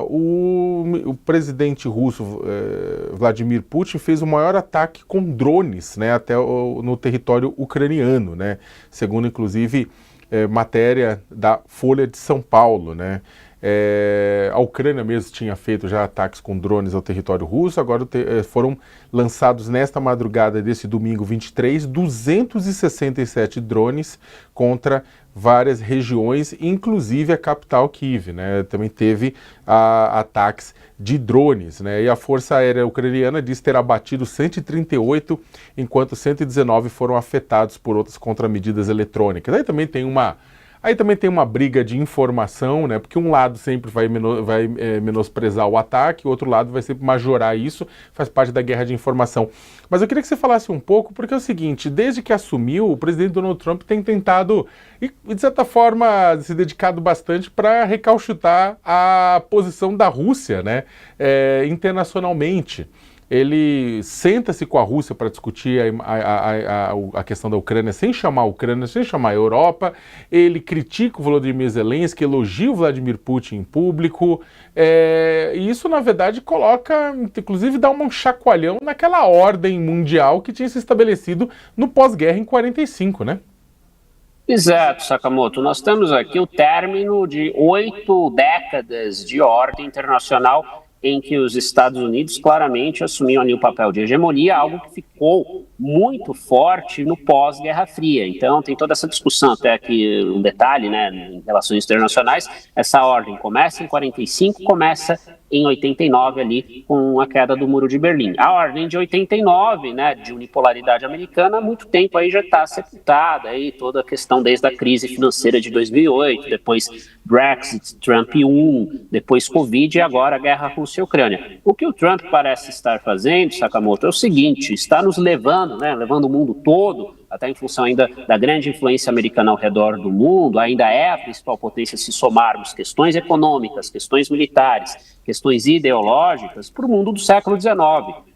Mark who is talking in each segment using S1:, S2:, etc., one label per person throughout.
S1: O presidente russo, Vladimir Putin, fez o maior ataque com drones, né, no território ucraniano, né, segundo, inclusive, matéria da Folha de São Paulo, né. A Ucrânia mesmo tinha feito já ataques com drones ao território russo. Agora foram lançados nesta madrugada desse domingo 23, 267 drones contra várias regiões, inclusive a capital Kiev, né? Também teve ataques de drones, né? E a Força Aérea Ucraniana diz ter abatido 138, enquanto 119 foram afetados por outras contramedidas eletrônicas. Aí também tem uma briga de informação, né? Porque um lado sempre vai menosprezar o ataque, o outro lado vai sempre majorar isso, faz parte da guerra de informação. Mas eu queria que você falasse um pouco, porque é o seguinte, desde que assumiu, o presidente Donald Trump tem tentado, e de certa forma se dedicado bastante para recauchutar a posição da Rússia, né? Internacionalmente. Ele senta-se com a Rússia para discutir a questão da Ucrânia sem chamar a Ucrânia, sem chamar a Europa. Ele critica o Volodymyr Zelensky, elogia o Vladimir Putin em público. E isso, na verdade, inclusive dá um chacoalhão naquela ordem mundial que tinha se estabelecido no pós-guerra em 45, né?
S2: Exato, Sakamoto. Nós temos aqui o término de 8 décadas de ordem internacional em que os Estados Unidos claramente assumiam ali o papel de hegemonia, algo que ficou muito forte no pós-Guerra Fria. Então tem toda essa discussão, até aqui um detalhe, né, em relações internacionais, essa ordem começa em 45, começa em 89 ali com a queda do Muro de Berlim. A ordem de 89, né, de unipolaridade americana, há muito tempo aí já está sepultada, aí toda a questão desde a crise financeira de 2008, depois Brexit, Trump 1, depois Covid e agora a guerra Rússia-Ucrânia. O que o Trump parece estar fazendo, Sakamoto, é o seguinte, está nos levando, né, levando o mundo todo, até em função ainda da grande influência americana ao redor do mundo, ainda é a principal potência se somarmos questões econômicas, questões militares, questões ideológicas, para o mundo do século XIX.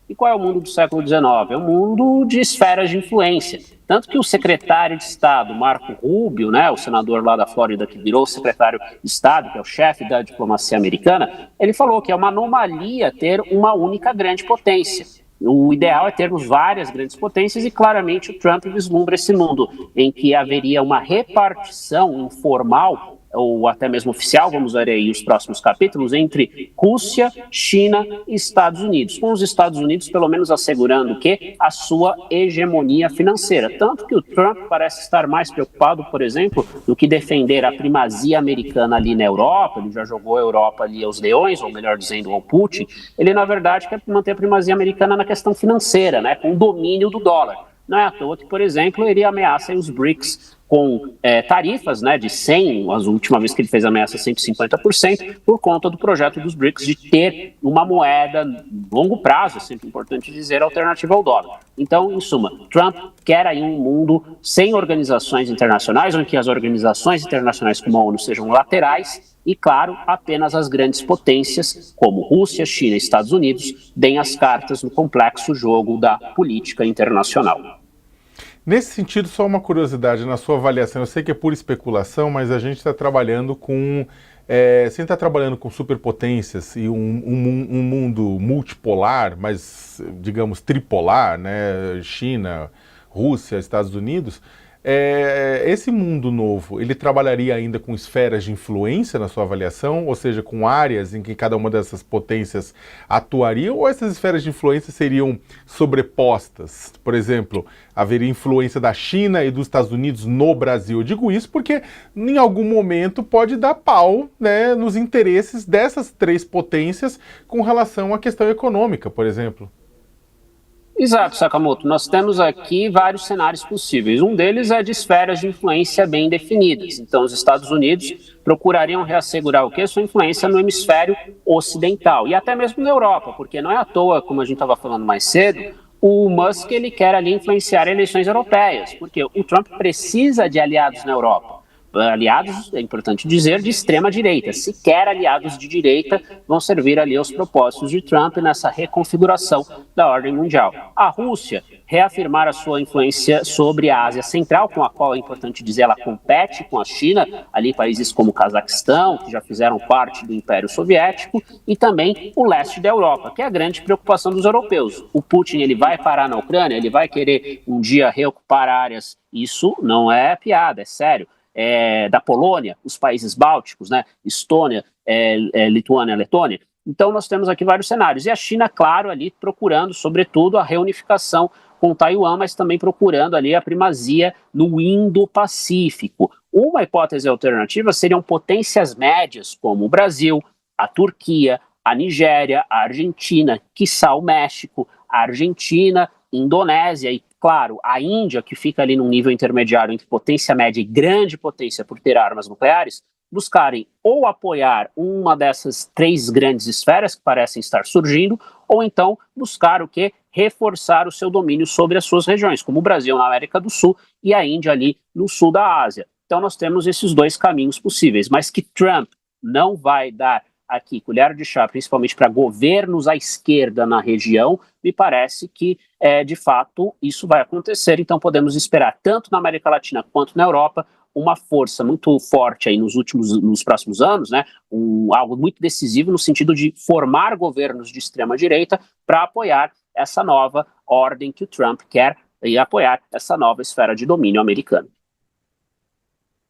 S2: E qual é o mundo do século XIX? É um mundo de esferas de influência. Tanto que o secretário de Estado, Marco Rubio, né, o senador lá da Flórida que virou secretário de Estado, que é o chefe da diplomacia americana, ele falou que é uma anomalia ter uma única grande potência. O ideal é termos várias grandes potências e claramente o Trump vislumbra esse mundo em que haveria uma repartição informal ou até mesmo oficial, vamos ver aí os próximos capítulos, entre Rússia, China e Estados Unidos, com os Estados Unidos pelo menos assegurando que a sua hegemonia financeira. Tanto que o Trump parece estar mais preocupado, por exemplo, do que defender a primazia americana ali na Europa. Ele já jogou a Europa ali aos leões, ou melhor dizendo, ao Putin. Ele, na verdade, quer manter a primazia americana na questão financeira, né, com o domínio do dólar. Não é à toa que, por exemplo, ele ameaça os BRICS com tarifas, né, de 100%, a última vez que ele fez ameaça 150%, por conta do projeto dos BRICS de ter uma moeda longo prazo, é sempre importante dizer, alternativa ao dólar. Então, em suma, Trump quer aí um mundo sem organizações internacionais, onde as organizações internacionais como a ONU sejam laterais e, claro, apenas as grandes potências, como Rússia, China e Estados Unidos, deem as cartas no complexo jogo da política internacional.
S1: Nesse sentido, só uma curiosidade na sua avaliação, eu sei que é pura especulação, mas a gente está trabalhando com... você está trabalhando com superpotências e um mundo multipolar, mas, digamos, tripolar, né? China, Rússia, Estados Unidos. Esse mundo novo, ele trabalharia ainda com esferas de influência na sua avaliação, ou seja, com áreas em que cada uma dessas potências atuaria, ou essas esferas de influência seriam sobrepostas? Por exemplo, haveria influência da China e dos Estados Unidos no Brasil. Eu digo isso porque em algum momento pode dar pau, né, nos interesses dessas três potências com relação à questão econômica, por exemplo.
S2: Exato, Sakamoto. Nós temos aqui vários cenários possíveis. Um deles é de esferas de influência bem definidas. Então, os Estados Unidos procurariam reassegurar o quê? Sua influência no hemisfério ocidental e até mesmo na Europa, porque não é à toa, como a gente estava falando mais cedo, o Musk ele quer ali influenciar eleições europeias, porque o Trump precisa de aliados na Europa. Aliados, é importante dizer, de extrema direita. Sequer aliados de direita vão servir ali aos propósitos de Trump nessa reconfiguração da ordem mundial. A Rússia reafirmar a sua influência sobre a Ásia Central, com a qual, é importante dizer, ela compete com a China, ali países como o Cazaquistão, que já fizeram parte do Império Soviético, e também o leste da Europa, que é a grande preocupação dos europeus. O Putin, ele vai parar na Ucrânia, ele vai querer um dia reocupar áreas, isso não é piada, é sério. Da Polônia, os países bálticos, né, Estônia, Lituânia, Letônia. Então nós temos aqui vários cenários. E a China, claro, ali procurando, sobretudo, a reunificação com Taiwan, mas também procurando ali a primazia no Indo-Pacífico. Uma hipótese alternativa seriam potências médias, como o Brasil, a Turquia, a Nigéria, a Argentina, quiçá o México, a Argentina, Indonésia e, claro, a Índia, que fica ali num nível intermediário entre potência média e grande potência por ter armas nucleares, buscarem ou apoiar uma dessas três grandes esferas que parecem estar surgindo, ou então buscar o quê? Reforçar o seu domínio sobre as suas regiões, como o Brasil na América do Sul e a Índia ali no sul da Ásia. Então nós temos esses dois caminhos possíveis, mas que Trump não vai dar aqui colher de chá, principalmente para governos à esquerda na região, me parece que, de fato, isso vai acontecer. Então podemos esperar, tanto na América Latina quanto na Europa, uma força muito forte aí nos próximos anos, né? Algo muito decisivo no sentido de formar governos de extrema-direita para apoiar essa nova ordem que o Trump quer e apoiar essa nova esfera de domínio americano.